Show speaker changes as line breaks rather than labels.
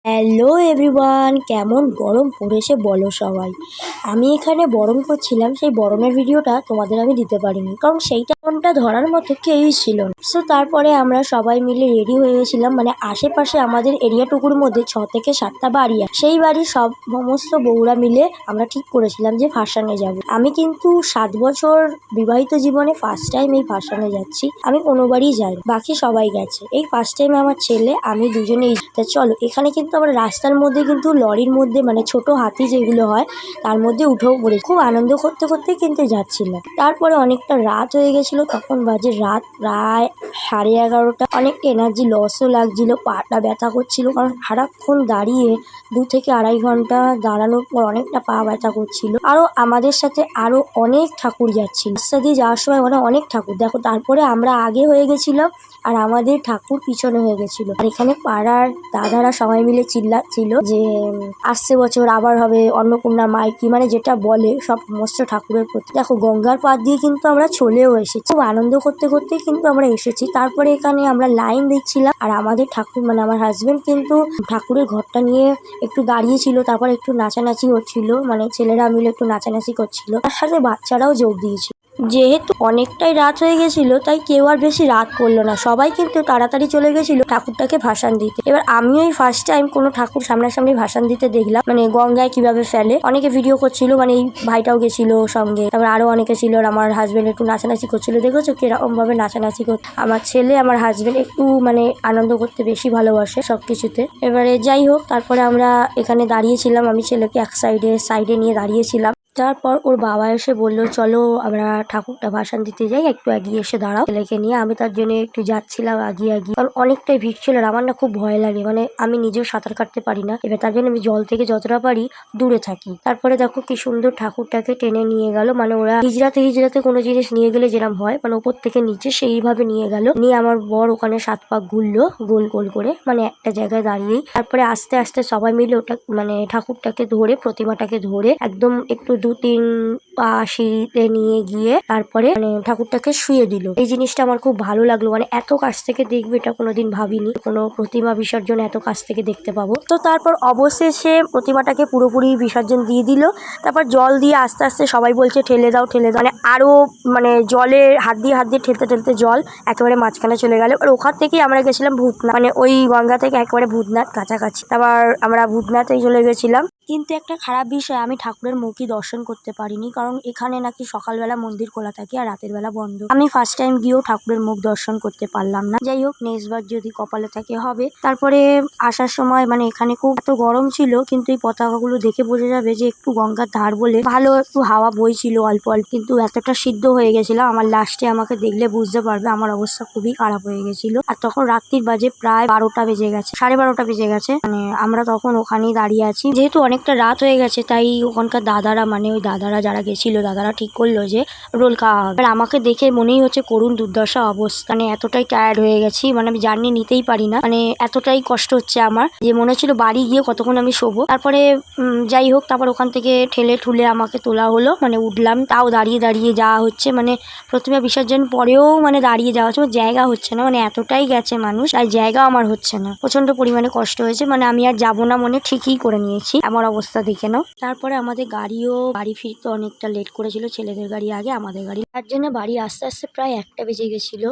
Hello everyone, কেমন গরম পড়েছে বলো সবাই। আমি এখানে বরণ করছিলাম, সেই বরণের ভিডিওটা তোমাদের আমি দিতে পারিনি, কারণ সেইটা ফোনটা ধরার মতো কেউই ছিল না। সো তারপরে আমরা সবাই মিলে রেডি হয়ে গেছিলাম, মানে আশেপাশে আমাদের এরিয়াটুকুর মধ্যে 6 থেকে 7টা বাড়ি আছে। সেই বাড়ির সমস্ত বউরা মিলে আমরা ঠিক করেছিলাম যে ভাসানে যাব। আমি কিন্তু 7 বছর বিবাহিত জীবনে ফার্স্ট টাইম এই ভাসানে যাচ্ছি। আমি কোনোবারই যাই, বাকি সবাই গেছে। এই ফার্স্ট টাইম আমার ছেলে আমি দুজনেই। চলো, এখানে কিন্তু আমরা রাস্তার মধ্যে কিন্তু লরির মধ্যে, মানে ছোট হাতি যেগুলো হয় তার মধ্যে উঠেও পড়ে খুব আনন্দ করতে করতে কিন্তু যাচ্ছিলাম। তারপরে অনেকটা রাত হয়ে গেছিল, তখন বাজে রাত প্রায় 11:30। অনেকটা এনার্জি লসও লাগছিল, পাটা ব্যথা করছিল, কারণ সারাক্ষণ দাঁড়িয়ে 2 থেকে 2.5 ঘন্টা দাঁড়ানোর পর অনেকটা পা ব্যথা করছিল। আরো আমাদের সাথে আরো অনেক ঠাকুর যাচ্ছিল, রাস্তা দিয়ে যাওয়ার সময় মানে অনেক ঠাকুর দেখো। তারপরে আমরা আগে হয়ে গেছিলাম আর আমাদের ঠাকুর পিছনে হয়ে গেছিল। আর এখানে পাড়ার দাদারা সবাই মিলে চিল্লাচ্ছিল যে আসছে বছর আবার হবে অন্নপূর্ণা মাইকি, মানে যেটা বলে সমস্ত ঠাকুরের প্রতি। দেখো, গঙ্গার পাড় দিয়ে কিন্তু আমরা চলেও এসেছি, খুব আনন্দ করতে করতে কিন্তু আমরা এসেছি। তারপরে এখানে আমরা লাইন দিচ্ছিলাম, আর আমাদের ঠাকুর মানে আমার হাজবেন্ড কিন্তু ঠাকুরের ঘরটা নিয়ে একটু দাঁড়িয়েছিল, তারপর একটু নাচানাচি হচ্ছিল, মানে ছেলেরা মিলে একটু নাচানাচি করছিল, তার সাথে বাচ্চারাও যোগ দিয়েছিল। যেহেতু অনেকটাই রাত হয়ে গেছিল, তাই কেউ আর বেশি রাত করলো না, সবাই কিন্তু তাড়াতাড়ি চলে গেছিল ঠাকুরটাকে ভাসান দিতে। এবার আমিও এই ফার্স্ট টাইম কোনো ঠাকুর সামনাসামনি ভাসান দিতে দেখলাম, মানে গঙ্গায় কিভাবে ফেলে। অনেকে ভিডিও করছিল, মানে এই ভাইটাও গেছিল সঙ্গে, তারপর আরো অনেকে ছিল। আর আমার হাজবেন্ড একটু নাচানাচি করছিল, দেখেছো কিরকম ভাবে নাচানাচি করতে। আমার ছেলে, আমার হাজবেন্ড একটু মানে আনন্দ করতে বেশি ভালোবাসে সবকিছুতে। এবারে যাই হোক, তারপরে আমরা এখানে দাঁড়িয়েছিলাম, আমি ছেলেকে এক সাইডে নিয়ে দাঁড়িয়েছিলাম। তারপর ওর বাবা এসে বললো চলো আমরা ঠাকুরটা ভাসান দিতে যাই, একটু এগিয়ে এসে দাঁড়াও ছেলেকে নিয়ে। আমি তার জন্য একটু যাচ্ছিলাম আগিয়ে, কারণ অনেকটাই ভিড় ছিল। আর আমার না খুব ভয় লাগে, মানে আমি নিজেও সাঁতার কাটতে পারি না, এবার তার জন্য আমি জল থেকে যতটা পারি দূরে থাকি। তারপরে দেখো কি সুন্দর ঠাকুরটাকে টেনে নিয়ে গেল, মানে ওরা হিজড়াতে কোনো জিনিস নিয়ে গেলে যেরকম হয়, মানে ওপর থেকে নিচে সেইভাবে নিয়ে গেল। নিয়ে আমার বর ওখানে 7 পাক ঘুরলো গোল গোল করে, মানে একটা জায়গায় দাঁড়িয়েই। তারপরে আস্তে আস্তে সবাই মিলে ওটা মানে ঠাকুরটাকে ধরে, প্রতিমাটাকে ধরে একদম একটু 2-3 পা সিঁড়িতে নিয়ে গিয়ে তারপরে মানে ঠাকুরটাকে শুয়ে দিল। এই জিনিসটা আমার খুব ভালো লাগলো, মানে এত কাছ থেকে দেখবে এটা কোনোদিন ভাবিনি, কোনো প্রতিমা বিসর্জন এত কাছ থেকে দেখতে পাবো। তো তারপর অবশেষে প্রতিমাটাকে পুরোপুরি বিসর্জন দিয়ে দিল। তারপর জল দিয়ে আস্তে আস্তে সবাই বলছে ঠেলে দাও ঠেলে দাও, মানে আরো মানে জলে হাত দিয়ে ঠেলতে ঠেলতে জল একেবারে মাঝখানে চলে গেল। আর ওখান থেকেই আমরা গেছিলাম ভূতনাথ, মানে ওই গঙ্গা থেকে একেবারে ভূতনাথ কাছাকাছি। তারপর আমরা ভূতনাথেই চলে গেছিলাম। কিন্তু একটা খারাপ বিষয়, আমি ঠাকুরের মুখই দর্শন করতে পারিনি, কারণ এখানে নাকি সকালবেলা মন্দির খোলা থাকে আর রাতের বেলা বন্ধ। আমি ফার্স্ট টাইম গিয়েও ঠাকুরের মুখ দর্শন করতে পারলাম না। যাই হোক, নেক্সট বার যদি কপালে থাকে হবে। তারপরে আসার সময় মানে এখানে খুব এত গরম ছিল, কিন্তু এই পতাকাগুলো দেখে বোঝা যাবে যে একটু গঙ্গার ধার বলে ভালো একটু হাওয়া বইছিল অল্প অল্প, কিন্তু এতটা সিদ্ধ হয়ে গেছিল আমার লাস্টে আমাকে দেখলে বুঝতে পারবে আমার অবস্থা খুবই খারাপ হয়ে গেছিল। আর তখন রাত্রির বাজে প্রায় 12টা বেজে গেছে, 12:30 বেজে গেছে, মানে আমরা তখন ওখানেই দাঁড়িয়ে আছি। যেহেতু অনেকটা রাত হয়ে গেছে, তাই ওখানকার দাদারা, মানে ওই দাদারা যারা গেছিল, দাদারা ঠিক করলো যে রোল খাওয়া হবে। আর আমাকে দেখে মনেই হচ্ছে করুণ দুর্দশা অবস্থা, মানে এতটাই টায়ার্ড হয়ে গেছি, মানে আমি জার্নি নিতেই পারি না, মানে এতটাই কষ্ট হচ্ছে আমার যে মনে হচ্ছিল বাড়ি গিয়ে কতক্ষণ আমি শোবো। তারপরে যাই হোক, তারপর ওখান থেকে ঠেলে ঠুলে আমাকে তোলা হলো, মানে উঠলাম, তাও দাঁড়িয়ে দাঁড়িয়ে যাওয়া হচ্ছে, মানে প্রতিমা বিসর্জন পরেও মানে দাঁড়িয়ে যাওয়া হচ্ছে, জায়গা হচ্ছে না, মানে এতটাই গেছে মানুষ আর জায়গা আমার হচ্ছে না। প্রচন্ড পরিমাণে কষ্ট হয়েছে, মানে আমি আর যাবো না মনে ঠিকই করে নিয়েছি আমার অবস্থা দেখে নাও। তারপরে আমাদের বাড়ি ফিরতে অনেকটা লেট করেছিল, ছেলেদের গাড়ি আগে আমাদের গাড়ি, তার জন্য বাড়ি আস্তে আস্তে প্রায় 1টা বেজে গেছিল।